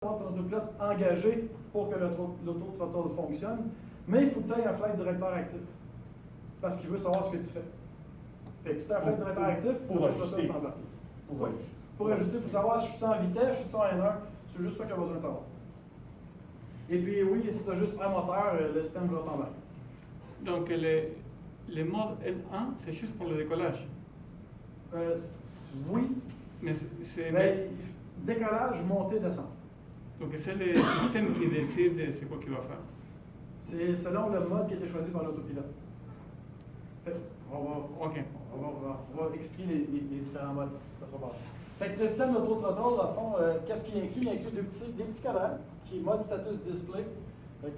avoir ton autopilote engagé pour que l'auto-throttle fonctionne, mais il faut que tu aies un flight directeur actif. Parce qu'il veut savoir ce que tu fais. Fait que si tu as un flight directeur actif, pour ajuster. Pour ajuster, pour savoir si je suis en vitesse, je suis en N1, c'est juste ça qu'il a besoin de savoir. Et puis oui, si tu as juste un moteur, le système va t'embarquer. Donc le mode N1, c'est juste pour le décollage. Oui. Mais décollage, montée, descente. Donc c'est le système qui décide c'est quoi qu'il va faire. C'est selon le mode qui a été choisi par l'autopilote. On va expliquer les différents modes. Ça sera pas. Fait que le système d'auto-throttle, dans le fond, qu'est-ce qu'il inclut? Il inclut des petits cadrans, qui est mode status display,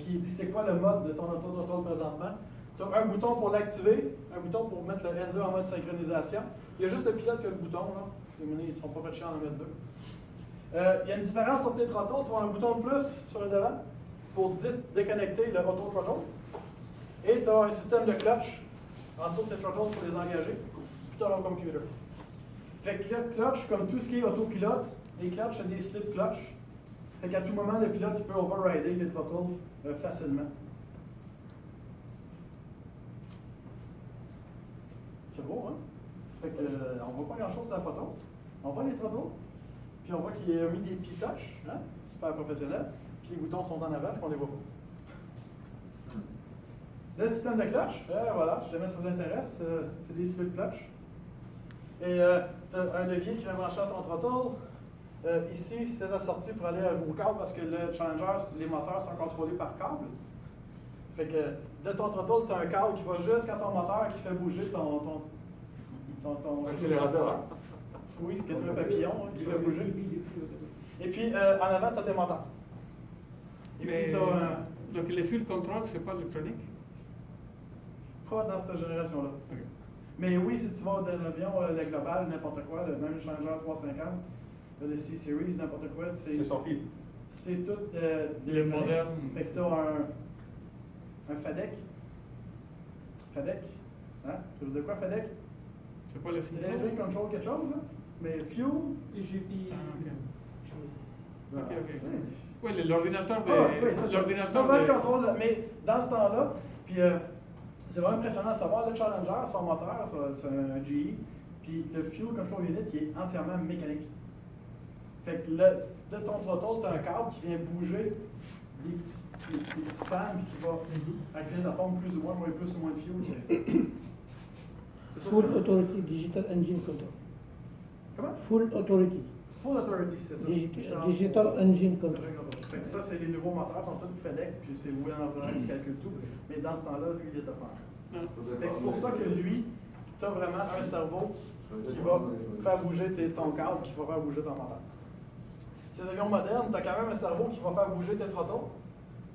qui dit c'est quoi le mode de ton auto-throttle présentement. Tu as un bouton pour l'activer, un bouton pour mettre le N2 en mode synchronisation. Il y a juste le pilote qui a le bouton, là. Ils ne sont pas fait chier en mettre deux. Il y a une différence sur tes throttles. Tu vas avoir un bouton de plus sur le devant pour déconnecter le auto-throttle. Et tu as un système de clutch en dessous de tes throttles pour les engager. Puis tu as leur computer. Fait que le clutch, comme tout ce qui est autopilote, les clutches, c'est des slip clutch. Fait qu'à tout moment, le pilote il peut overrider les throttles facilement. C'est beau, hein? Fait que, on ne voit pas grand-chose sur la photo. On voit les throttles, puis on voit qu'il a mis des petits touches, hein? Super professionnel. Puis les boutons sont en avant, puis on ne les voit pas. Le système de clutch, voilà, si jamais ça vous intéresse, c'est des slip clutch. Et tu as un levier qui vient brancher à ton throttle. Ici, c'est la sortie pour aller au câble parce que le Challenger, les moteurs sont contrôlés par câble. Fait que de ton throttle, tu as un câble qui va jusqu'à ton moteur qui fait bouger ton accélérateur. Hein? Oui, c'est quasiment un papillon hein, qui fait bouger. Et puis en avant, tu as tes moteurs. Et mais, puis donc le fuel control, c'est pas électronique? Pas dans cette génération-là. Okay. Mais oui, si tu vas de l'avion, le global, n'importe quoi, le même Challenger 350, le C-Series, n'importe quoi, c'est sans fil. C'est tout les modernes. Fait que tu as un FADEC. FADEC, hein? Ça veut dire quoi, FADEC? C'est quoi le C'est Engine Control quelque chose, là? Mais Fuel? EGP. Ah, ok. Oui, l'ordinateur de... oui, c'est l'ordinateur de... contrôle, mais dans ce temps-là, puis c'est vraiment impressionnant de savoir, le Challenger, son moteur, c'est un GE, puis le Fuel Control Unit, il est entièrement mécanique. Fait que de ton throttle, tu as un câble qui vient bouger des petites pannes, puis qui va activer la pompe plus ou moins de fuel. Full Authority Digital Engine Control. Comment? Full Authority. Full Authority, c'est ça. Digital Engine Control. Fait que ça, c'est les nouveaux moteurs, sont tous FedEx, puis c'est Will Ordinaire qui calcule tout. Mais dans ce temps-là, lui, il était pas encore. C'est pour ça que lui, tu as vraiment un cerveau qui va faire bouger ton câble, qui va faire bouger ton moteur. Ces avions modernes, tu as quand même un cerveau qui va faire bouger tes throttles,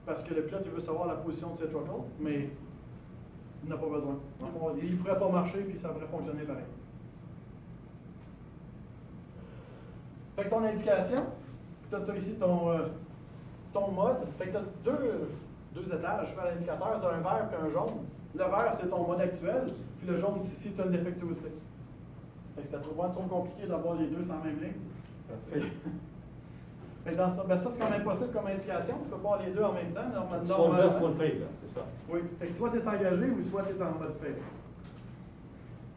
parce que le pilote il veut savoir la position de ses throttles, mais il n'a pas besoin. Il ne pourrait pas marcher, puis ça devrait fonctionner pareil. Fait que ton indication, tu as ici ton mode. Fait que tu as deux étages sur l'indicateur. Tu as un vert et un jaune. Le vert, c'est ton mode actuel, puis le jaune, ici, tu as une défectuosité. Fait que c'est trop compliqué d'avoir les deux sur la même ligne. Fait que ça, c'est quand même possible comme indication. Tu peux pas avoir les deux en même temps. Soit le vert, soit le fade, c'est ça. Oui. Fait que soit tu es engagé ou soit tu es en mode fade.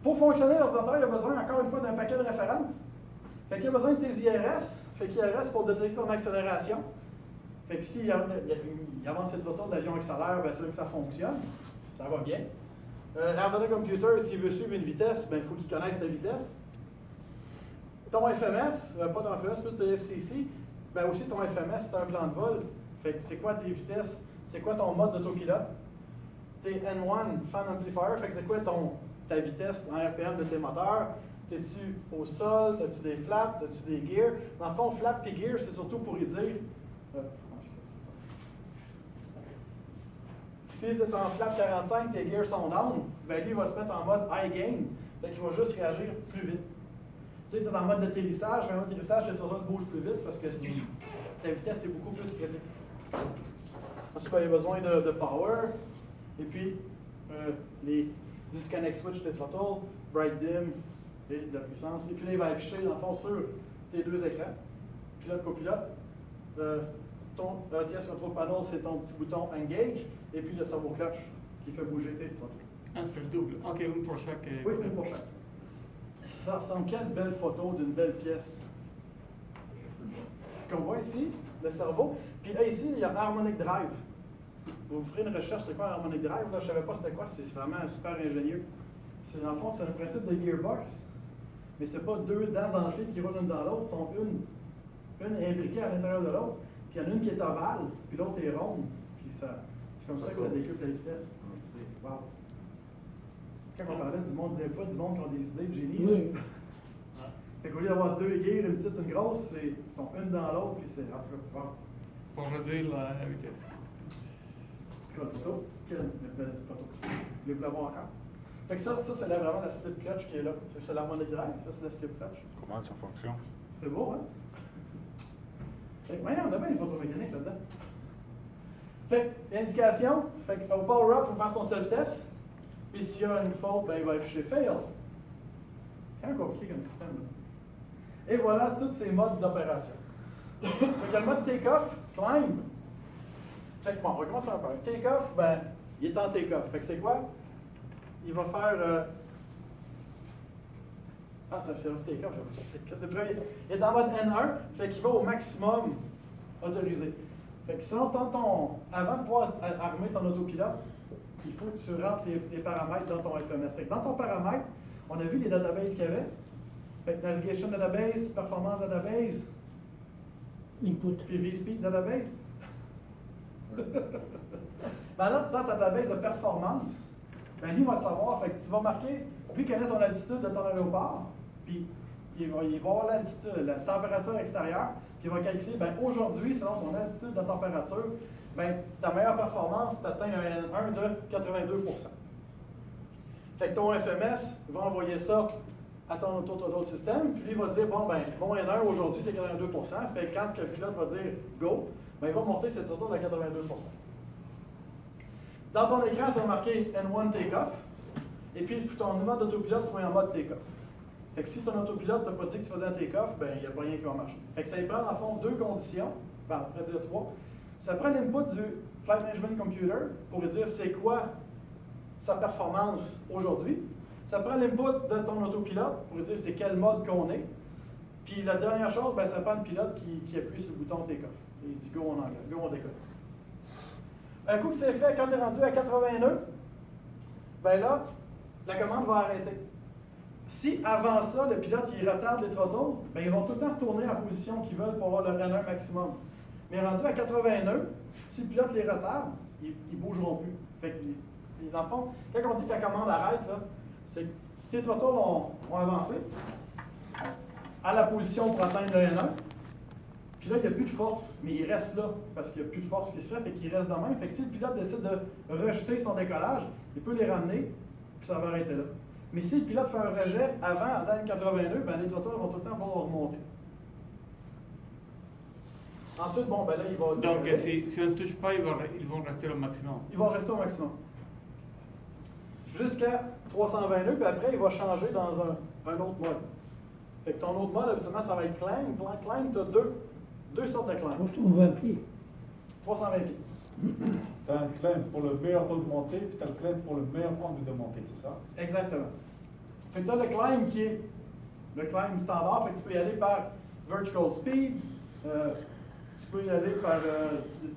Pour fonctionner, l'ordinateur, il a besoin, encore une fois, d'un paquet de références. Fait qu'il a besoin de tes IRS. Fait qu'il IRS pour détecter ton accélération. Fait que s'il avance ses throttles, l'avion accélère, bien c'est là que ça fonctionne. Ça va bien. L'ordinateur computer, s'il veut suivre une vitesse, il faut qu'il connaisse ta vitesse. Ton FMS, pas ton FMS, plus ton FCC, ben aussi ton FMS, c'est un plan de vol. Fait que c'est quoi tes vitesses? C'est quoi ton mode d'autopilote? Tes N1 fan amplifier, fait que c'est quoi ta vitesse en RPM de tes moteurs? T'es-tu au sol? As-tu des flaps? As-tu des gears? Dans le fond, flap et gear, c'est surtout pour y dire. Si tu es en flap 45, tes gears sont down, ben lui, il va se mettre en mode high gain. Fait qu'il va juste réagir plus vite. Tu sais, tu es en mode d'atterrissage, mais en mode d'atterrissage, tes throttles bougent plus vite parce que ta vitesse est beaucoup plus critique. Ensuite, il y a besoin de power. Et puis, les disconnect switch de throttle, bright dim et de la puissance. Et puis là, il va afficher, dans le fond, sur tes deux écrans, pilote-copilote, Ton ETS Control Panel, c'est ton petit bouton Engage, et puis le servo clutch qui fait bouger tes throttle. Ah, c'est le double. Ok, une pour chaque. Oui, une pour chaque. Ça ressemble quelle belle photo d'une belle pièce. Qu'on voit ici, le cerveau. Puis là, ici, il y a Harmonic Drive. Vous ferez une recherche, c'est quoi un Harmonic Drive? Là, je ne savais pas c'était quoi, c'est vraiment super ingénieux. C'est, dans le fond, c'est un principe de gearbox, mais c'est pas deux dents dentelées qui roulent l'une dans l'autre, sont une est imbriquée à l'intérieur de l'autre, puis il y en a une qui est ovale, puis l'autre est ronde, puis ça, c'est comme ça que ça décuple la vitesse. C'est, wow. Quand on parlait du monde, des fois, du monde qui ont des idées de génie. Oui. Fait qu'au lieu d'avoir deux gears, une petite, une grosse, ils sont une dans l'autre, puis c'est en tout cas, wow. Pour réduire la vitesse. Quelle photo? Quelle belle photo. Voulez-vous la voir encore? Fait que ça c'est là vraiment la slip clutch qui est là. C'est l'harmonic drive, ça c'est la slip clutch. Comment ça fonctionne? C'est beau, hein? Fait que, voyons, on a bien une photo mécanique là-dedans. Fait que, l'indication, fait qu'au power-up, il va faire son self-test. Puis s'il y a une faute, ben, il va afficher fail. C'est un compliqué comme système, là. Et voilà, c'est tous ces modes d'opération. Fait qu'il y a le mode take-off, climb. Fait que bon, on va commencer un peu. Take-off, ben, il est en take-off. Fait que c'est quoi? Il va faire. Ah, c'est le take-off, c'est le premier. Il est en mode N1, fait qu'il va au maximum autorisé. Fait que sinon, avant de pouvoir armer ton autopilote, il faut que tu rentres les paramètres dans ton FMS. Fait que dans ton paramètre, on a vu les databases qu'il y avait. Fait que Navigation Database, Performance Database, Input. puis vSpeed Database. Ben là, dans ta database de performance, ben lui, il va le savoir. Fait que tu vas marquer, lui connaît ton altitude de ton aéroport, puis il va voir l'altitude, la température extérieure, puis il va calculer, ben aujourd'hui, selon ton altitude de température, ben ta meilleure performance, tu atteins un N1 de 82%. Fait que ton FMS va envoyer ça à ton auto-throttle system, puis lui va dire, bon, ben mon N1 aujourd'hui, c'est 82%, fait que quand le pilote va dire go, ben, il va monter cette auto à 82%. Dans ton écran, ça va marquer N1 Takeoff, et puis ton mode d'autopilote soit en mode Takeoff. Fait que si ton autopilote t'a pas dit que tu faisais un Takeoff, ben il n'y a pas rien qui va marcher. Fait que ça prend dans le fond deux conditions, ben, on pourrait dire trois. Ça prend l'input du Flight Management Computer pour lui dire c'est quoi sa performance aujourd'hui. Ça prend l'input de ton autopilote pour lui dire c'est quel mode qu'on est. Puis la dernière chose, ben, ça prend le pilote qui appuie sur le bouton Takeoff. Il dit go, on engage, go, on décolle. Un coup que c'est fait, quand tu es rendu à 80 nœuds, ben là, la commande va arrêter. Si avant ça, le pilote il retarde les throttles, ben ils vont tout le temps retourner en position qu'ils veulent pour avoir le N1 maximum. Mais rendu à 80 nœuds, si le pilote les retarde, ils ne bougeront plus. Fait que, dans le fond, quand on dit que la commande arrête, c'est que tes throttles ont avancé à la position pour atteindre le N1. Puis là, il n'y a plus de force, mais il reste là, parce qu'il n'y a plus de force qui se fait, fait qu'il reste de même. Fait que si le pilote décide de rejeter son décollage, il peut les ramener, puis ça va arrêter là. Mais si le pilote fait un rejet avant d'atteindre 80 nœuds, ben les throttles vont tout le temps pouvoir remonter. Ensuite, bon, ben là, il va... Donc, si on ne touche pas, ils vont rester au maximum. Il va rester au maximum. Jusqu'à 320 nœuds, puis après, il va changer dans un autre mode. Fait que ton autre mode, habituellement, ça va être climb. Climb, tu as deux sortes de climb. 320 pieds. 320 pieds. Tu as un climb pour le meilleur angle de montée, puis tu as le climb pour le meilleur angle de montée, c'est ça? Exactement. Fait que tu as le climb qui est le climb standard, fait que tu peux y aller par vertical speed, tu peux y aller par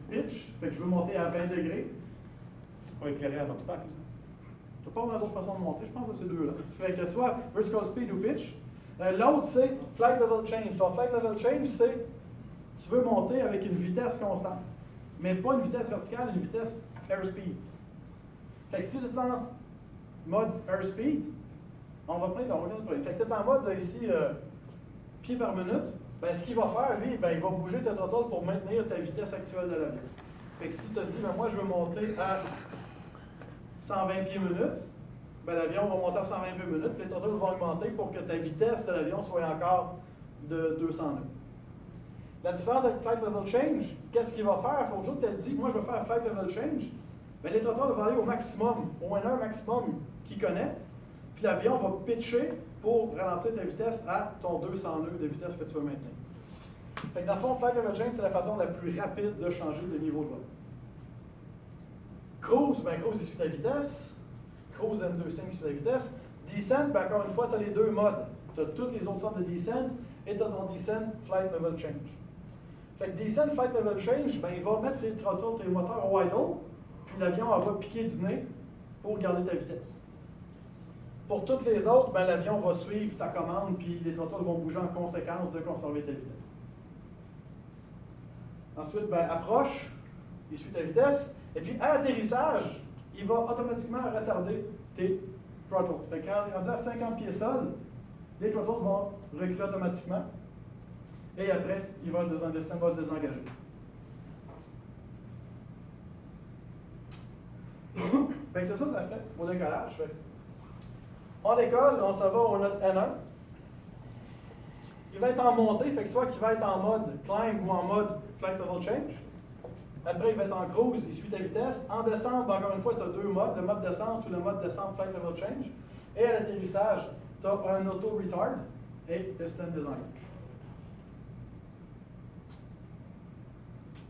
pitch, fait que je veux monter à 20 degrés. C'est pas éclairer un obstacle, ça? Tu n'as pas vraiment d'autre façon de monter, je pense que c'est deux là. Fait que soit vertical speed ou pitch. L'autre, c'est flight level change. Ton flight level change, c'est tu veux monter avec une vitesse constante. Mais pas une vitesse verticale, une vitesse airspeed. Fait que si tu es en mode airspeed, on va prendre, fait que tu es en mode ici, pieds par minute, ben, ce qu'il va faire, lui, ben, il va bouger tes throttles pour maintenir ta vitesse actuelle de l'avion. Fait que si tu te dis, ben, moi je veux monter à 120 pieds minute, ben, l'avion va monter à 120 pieds minute, puis les throttles vont augmenter pour que ta vitesse de l'avion soit encore de 200 nœuds. La différence avec Flight Level Change, qu'est-ce qu'il va faire? Il faut que tu te dis, moi je veux faire Flight Level Change, ben, les throttles vont aller au maximum, au N1 maximum qu'il connaît, puis l'avion va pitcher pour ralentir ta vitesse à ton 200 nœuds de vitesse que tu veux maintenir. Fait que dans le fond, flight level change, c'est la façon la plus rapide de changer de niveau de vol. Cruise, ben cruise, il suit ta vitesse. Cruise N25 suit ta vitesse. Descent, ben encore une fois, tu as les deux modes. Tu as toutes les autres sortes de descent et tu as ton descent flight level change. Fait que descent flight level change, ben il va mettre tes throttles, tes moteurs au idle, puis l'avion va piquer du nez pour garder ta vitesse. Pour toutes les autres, ben, l'avion va suivre ta commande, puis les throttles vont bouger en conséquence de conserver ta vitesse. Ensuite, ben, approche, il suit ta vitesse, et puis à l'atterrissage, il va automatiquement retarder tes throttles. Fait que quand il est rendu à 50 pieds sol, les throttles vont reculer automatiquement, et après, il va le système va se désengager. Fait que c'est ça, ça fait au décollage. Fait. On décolle, on s'en va au note N1. Il va être en montée, fait que soit qu'il va être en mode climb ou en mode flight level change. Après, il va être en cruise, il suit ta vitesse. En descente, encore une fois, tu as deux modes, le mode descente ou le mode descente flight level change. Et à l'atterrissage, tu as un auto-retard et le système désengage.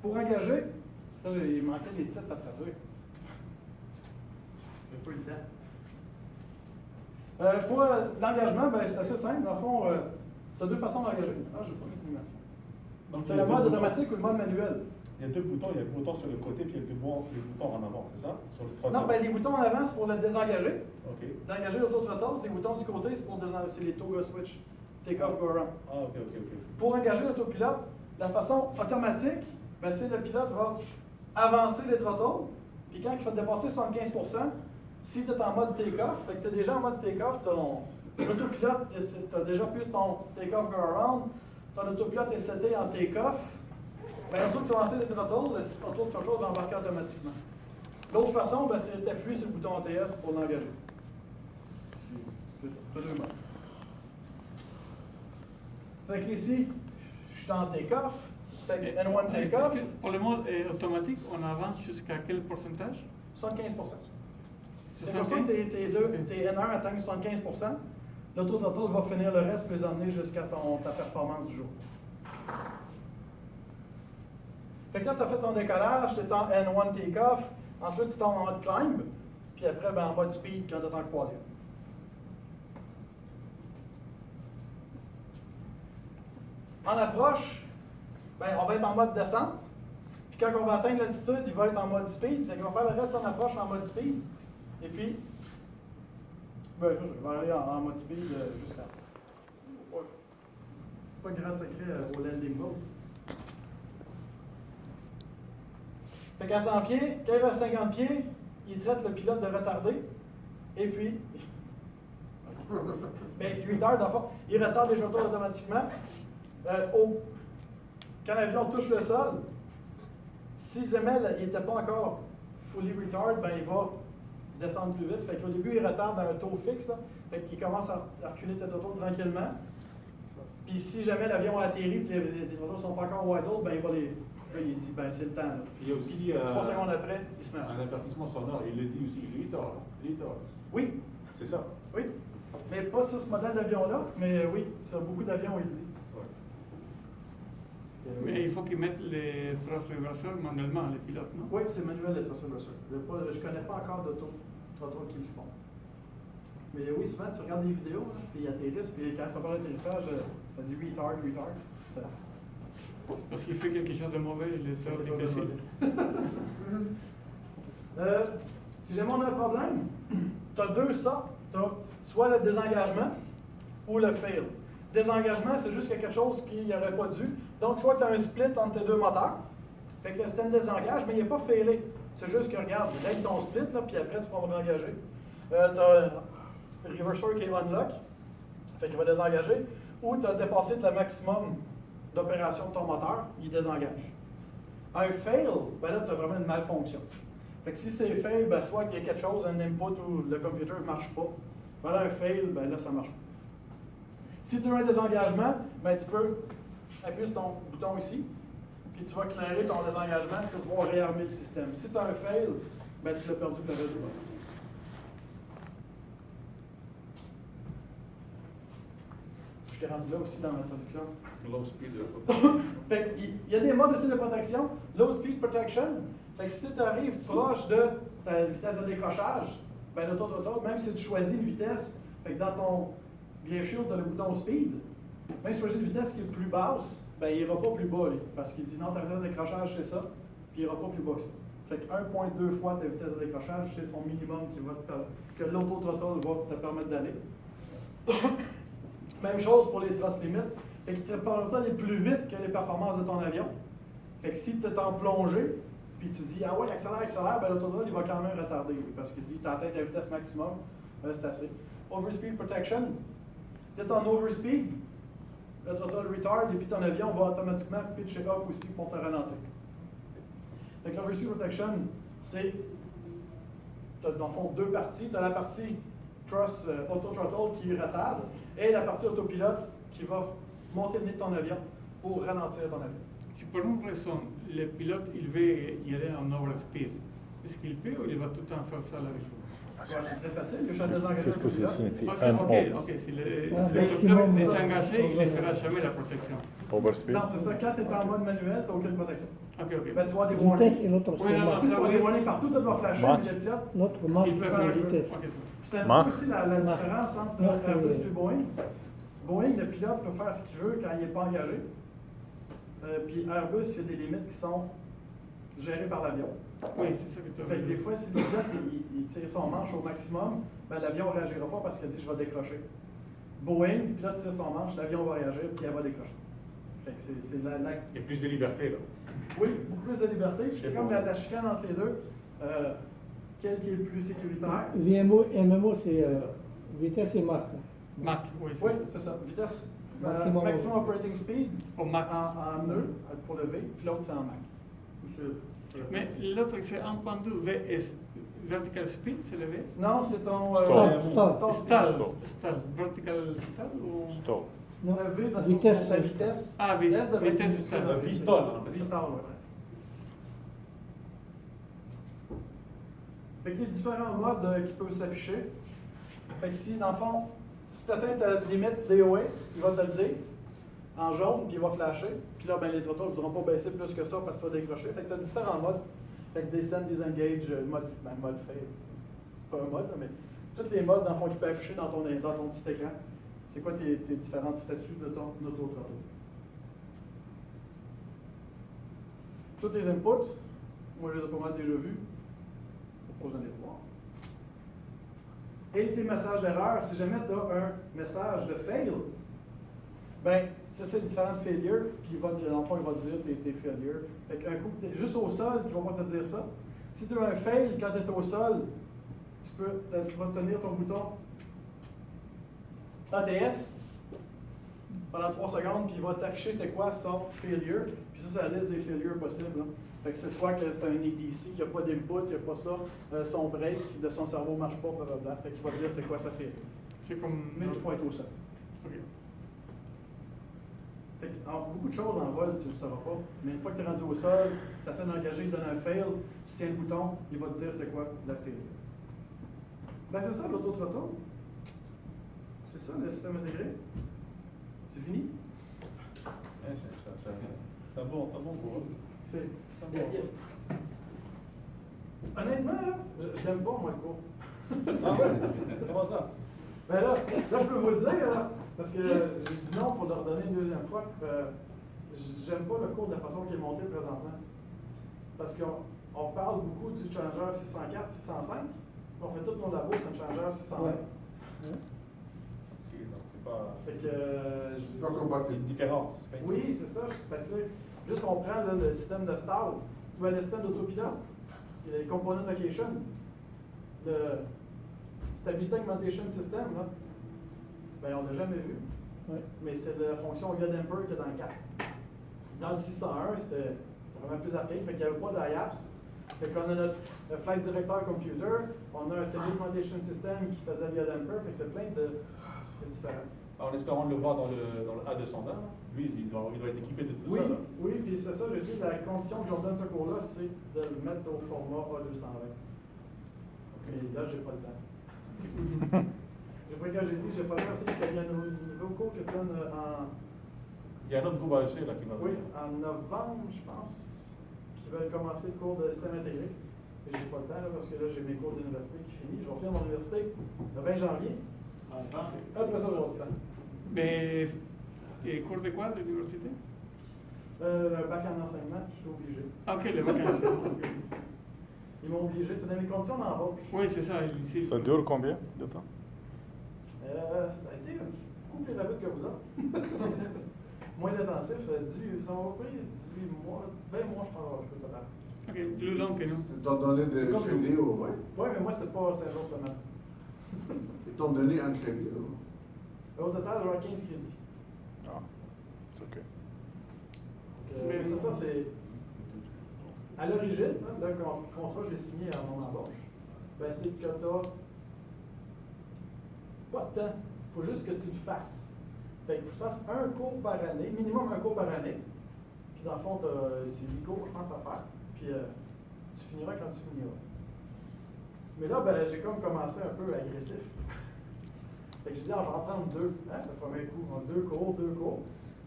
Pour engager, ça, il manquait les titres à traduire. Je n'ai pas eu le temps. Pour l'engagement, ben, c'est assez simple. Dans le fond, tu as deux façons d'engager. Ah, je n'ai pas mis cette animation. Donc, tu as le mode automatique ou le mode manuel. Il y a deux boutons, il y a le bouton sur le côté, puis il y a les boutons en avant, c'est ça? Sur le throttle. Non, ben, les boutons en avant, c'est pour le désengager. OK. D'engager l'auto-throttle. Les boutons du côté, c'est pour c'est les toggle switch. Take off, go around. Ah, OK. Pour engager l'autopilote, la façon automatique, ben, c'est le pilote va avancer les throttles, puis quand il va dépasser 75%, si tu es en mode take-off, fait que tu es déjà en mode take-off, ton autopilote, tu as déjà plus ton take-off go around, ton autopilote est seté en take-off, bien, une fois que tu avances les throttles, le throttle va embarquer automatiquement. L'autre façon, ben, c'est d'appuyer sur le bouton ATS pour l'engager. C'est ça, deux modes. Fait que ici, je suis en take-off, fait que N1 take-off, Pour le mode automatique, on avance jusqu'à quel pourcentage? 75%. C'est comme ça 75? que tes N1 atteignent 75%. L'auto-throttle va finir le reste pour les emmener jusqu'à ta performance du jour. Fait que là, tu as fait ton décollage, tu es en N1 take-off, ensuite tu tombes en mode climb, puis après ben, en mode speed quand tu es en croisière. En approche, ben, on va être en mode descente, puis quand on va atteindre l'altitude, il va être en mode speed, fait qu'on va faire le reste en approche en mode speed, et puis, ben, je vais aller en mode speed jusqu'à. Pas de grand secret au landing mode. Fait qu'à 100 pieds, quand il va à 50 pieds, il traite le pilote de retardé, et puis, ben, il retarde, dans le fond, il retarde les jetons automatiquement. Quand l'avion touche le sol, si jamais il n'était pas encore fully retard, ben, il va descendre plus vite. Fait qu'au début, il retarde à un taux fixe, là. Fait qu'il commence à reculer tête auto tranquillement. Puis si jamais l'avion a atterri et les autos ne sont pas encore wide open, ben, il va les. Là, il dit, ben, c'est le temps. Là. Il y a aussi 3 secondes après, il se met. un avertissement sonore, il le dit aussi, retard. Oui, C'est ça. oui. Mais pas sur ce modèle d'avion-là, mais oui, sur beaucoup d'avions, il le dit. Mais il faut qu'ils mettent les transréverseurs manuellement, les pilotes, non? Oui, c'est manuel les transverseurs. Je ne connais pas encore d'auto-trottoirs qui le font. Mais oui, souvent, tu regardes des vidéos, là, puis ils atterrissent, puis quand ça parle d'atterrissage, ça dit retard. Ça... Parce qu'il fait quelque chose de mauvais, il est très difficile. Si jamais on a un problème, tu as deux sortes. Tu as soit le désengagement ou le fail. Désengagement, c'est juste quelque chose qui n'y aurait pas dû. Donc, soit tu as un split entre tes deux moteurs, fait que le système désengage, mais il n'est pas failé. C'est juste que, regarde, règle ton split, là, puis après, tu pourras réengager. Tu as un reversor qui est unlock, fait qu'il va désengager, ou tu as dépassé le maximum d'opération de ton moteur, il désengage. Un fail, ben là, tu as vraiment une malfonction. Fait que si c'est fail, ben soit qu'il y a quelque chose, un input où le computer ne marche pas. Voilà un fail, ben là, ça ne marche pas. Si tu as un désengagement, ben tu peux appuyer sur ton bouton ici, puis tu vas clairer ton désengagement pour pouvoir réarmer le système. Si tu as un fail, ben tu l'as perdu pour le reste du monde. Je suis rendu là aussi dans l'introduction. Low speed. Fait il y a des modes aussi de protection. Low speed protection. Fait que si tu arrives proche de ta vitesse de décrochage, ben l'auto-throttle, même si tu choisis une vitesse, fait que dans ton gear shield, tu as le bouton speed, même si tu choisis une vitesse qui est plus basse, ben il n'ira pas plus bas, lui, parce qu'il dit non, ta vitesse de décrochage c'est ça, puis il n'ira pas plus bas que ça. Fait que 1,2 fois ta vitesse de décrochage, c'est son minimum que l'auto-throttle va te permettre d'aller. Même chose pour les thrust limits. Fait qu'il te permet d'aller plus vite que les performances de ton avion. Fait que si tu es en plongée, puis tu dis ah ouais, accélère, ben l'autothrottle il va quand même retarder. Parce qu'il se dit tu atteins ta vitesse maximum, c'est assez. Overspeed protection. Tu es en overspeed, le throttle retard, et puis ton avion va automatiquement pitcher up aussi pour te ralentir. Fait que l'overspeed protection, c'est, tu as dans le fond deux parties. Tu as la partie thrust auto-throttle qui retarde et la partie autopilote qui va monter le nez de ton avion pour ralentir ton avion. Si pour une raison, le pilote il veut y aller en overspeed, est-ce qu'il peut ou il va tout le temps faire ça à la vie? Ouais, c'est très facile, je suis désengagé. Qu'est-ce que ça signifie? Ah, ok, si le pilote est engagé, il ne fera jamais la protection. Overspeed? Non, c'est ça, quand tu es en mode manuel, tu n'as aucune protection. Ok. Ben, tu vas avoir des Vitesse warnings. et l'autre, Oui, c'est non, marque. Tu vas avoir des warnings partout, tu dois flasher, Masse. puis les pilotes. L'autre marque Il peut de faire vitesse. Ok. C'est un petit Mach. peu aussi la différence entre Mach, Airbus oui. et Boeing. Boeing, le pilote peut faire ce qu'il veut quand il n'est pas engagé. Puis Airbus, il y a des limites qui sont gérées par l'avion. Oui, c'est ça que tu as Fait que des fois, si le pilote il tire son manche au maximum, ben, l'avion ne réagira pas parce qu'il dit je vais décrocher. Boeing, le pilote tire son manche, l'avion va réagir, puis elle va décrocher. Fait que c'est Il y a plus de liberté, là. Oui, beaucoup plus de liberté. Puis c'est comme la chicane entre les deux. Quel qui est le plus sécuritaire? VMO, MMO, c'est vitesse et marque. Mach, oui. Oui, c'est ça. Vitesse Maximum. maximum operating speed Au Mach. en nœud pour le V, puis l'autre c'est en Mach. Ou Mais l'autre c'est 1.2 VS, vertical speed, c'est le VS? non, c'est ton Stall. Stall, vertical stall ou? Stall. Non, Le V, parce vitesse. que la vitesse. Ah, vitesse devrait être vitesse minuscule. stall. V-stall, on appelle ça. V-stall, oui. Fait que les différents modes qui peuvent s'afficher. Fait que si, dans le fond, si tu atteins ta limite DOA, il va te le dire en jaune, puis il va flasher. Puis là, ben, les trotteurs ne voudront pas baisser plus que ça parce que ça va décrocher. Fait que tu as différents modes. Fait que descend, disengage, mode fade. Pas un mode, là, mais tous les modes, dans le fond, qui peuvent afficher dans ton petit écran. C'est quoi tes différents statuts de ton auto-throttle? Tous les inputs, moi je les ai pas mal déjà vus. Faut pas vous en aller voir. Et tes messages d'erreur, si jamais tu as un message de fail, ben, ça c'est différentes failures, puis dans le fond, il va te dire tes failures. Fait qu'un coup, tu es juste au sol, il va pas te dire ça. Si tu as un fail quand tu es au sol, tu vas tenir ton bouton ATS pendant 3 secondes, puis il va t'afficher c'est quoi son failure, puis ça, c'est la liste des failures possibles. Là. Fait que c'est soit que c'est un ADC, qu'il n'y a pas d'input, il n'y a pas ça, son break, de son cerveau ne marche pas, blablabla. Fait qu'il va te dire c'est quoi sa failure. C'est comme. Mais il faut être au sol. Ok. Fait que, beaucoup de choses en vol, tu ne le sauras pas. Mais une fois que tu es rendu au sol, tu essaies d'engager, il donne un fail, tu tiens le bouton, il va te dire c'est quoi la failure. Ben c'est ça l'auto-throttle. C'est ça le système intégré. C'est fini? Ouais, c'est un bon cours. C'est. Honnêtement, là, je l'aime pas, moi, le cours. Ah ouais? Comment ça? Ben là, je peux vous le dire, là, parce que j'ai dit non pour leur donner une deuxième fois. J'aime pas le cours de la façon qu'il est monté présentement. Parce qu'on parle beaucoup du Challenger 604, 605. On fait tous nos labos sur le Challenger 605. Ouais. C'est pas. Fait que. C'est pas compatible. Une différence. Oui, c'est ça. Fait que, tu sais, juste on prend là, le système de stall, ou le système d'autopilote, les component location, le stability augmentation system, là, ben on l'a jamais vu. Ouais. Mais c'est la fonction via damper qui est dans le 4. Dans le 601, c'était vraiment plus archaïque, fait qu'il n'y avait pas d'IAPS. Fait qu'on a notre flight director computer, on a un stability augmentation system qui faisait via damper, fait que c'est plein de. C'est différent. En espérant le voir dans le A200, lui, il doit être équipé de tout Oui, ça. Là. oui, puis c'est ça, je dis, la condition que je leur donne ce cours-là, c'est de le mettre au format A220. Mais là, j'ai pas le temps. Quand j'ai dit, j'ai pas assez qu'il y a un nouveau cours qui se donne en. Il y a un autre groupe AEC là qui va Oui, venir. en novembre, je pense, qui veulent commencer le cours de système intégré. Et j'ai pas le temps là, parce que là, j'ai mes cours d'université qui finissent. Je vais finir mon université le 20 janvier. Après ça, j'aurai du temps. Mais, cours de quoi de l'université? Le bac en enseignement, je suis obligé. Ah, ok, les vacances. Ok. Ils m'ont obligé, c'est dans mes conditions d'embauche. Oui, c'est ça. Ici. Ça dure combien de temps? Ça a été beaucoup plus rapide que vous autres. Moins intensif, ça m'a pris 18 mois, 20 mois, je pense, au total. Ok, plus long que nous. Ils t'ont donné des Comme crédits vous. ou... Oui, mais moi, c'est pas 5 jours semaine. Ils t'ont donné un crédit ou... Au total, j'aurai 15 crédits. Ah, c'est OK. Mais c'est ça, c'est. À l'origine, là, le contrat que j'ai signé à mon embauche, ben, c'est que tu n'as pas de temps. Il faut juste que tu le fasses. Fait qu'il faut que tu fasses un cours par année, minimum un cours par année. Puis dans le fond, c'est 8 cours, je pense, à faire. Puis tu finiras quand tu finiras. Mais là, ben, j'ai comme commencé un peu agressif. Fait que je disais, ah, je vais en prendre 2, hein, le premier coup. Donc, 2 cours.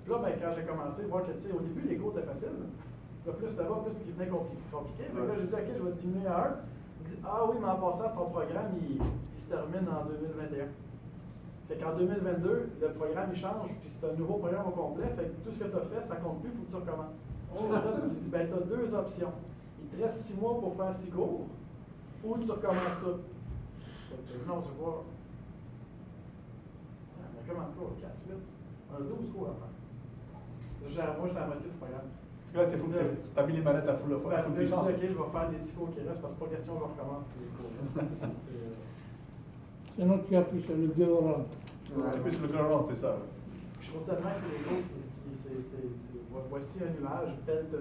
Puis là, ben, quand j'ai commencé, voir que, tu sais, au début, les cours étaient faciles. Là, plus ça va, plus il devenait compliqué. Fait que là, j'ai dit, OK, je vais diminuer à 1. Il dit, ah oui, mais en passant, ton programme, il se termine en 2021. Fait qu'en 2022, le programme, il change, puis c'est un nouveau programme au complet. Fait que tout ce que tu as fait, ça compte plus, il faut que tu recommences. J'ai dit, ben, tu as 2 options. Il te reste 6 mois pour faire 6 cours, ou tu recommences tout. Fait que, non, c'est quoi? On a comment de cours? 4, 8? On a 12 cours à faire. Moi, j'étais à moitié du programme. Là, t'as mis les manettes à full Ben, là, je dis, puissance. OK, je vais faire les 6 cours qui restent, parce que c'est pas question, je recommence les cours. Sinon, tu appuies sur le gueule. Et puis sur le ground, c'est ça. Je trouve tellement que c'est des cours voici un nuage, pèle-le,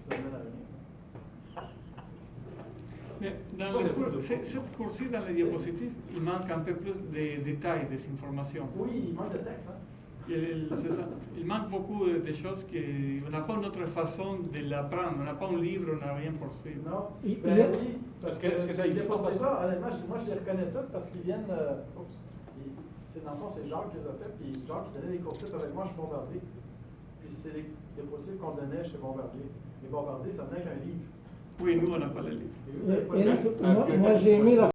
puis ça ne mène à rien. Mais dans le cours, cette cours-ci, dans les diapositives, il manque un peu plus de détails, des informations. Oui, il manque de texte, hein? C'est ça. Il manque beaucoup de choses qu'on n'a pas une autre façon de l'apprendre. On n'a pas un livre, on n'a rien pour suivre. Non? Il Ben y a- oui, parce que Est-ce que ça existe en c'est façon? ça, honnêtement, moi je les reconnais toutes parce qu'ils viennent. C'est dans le fond, c'est Jacques qui les a fait, puis Jacques qui donnait les cours types avec moi, je suis Bombardier. Puis c'est les diapositives qu'on donnait chez Bombardier. Les Bombardiers, ça venait avec un livre. Oui, nous, on n'a pas le livre. Et vous avez pas le Eric, livre? moi j'ai aimé la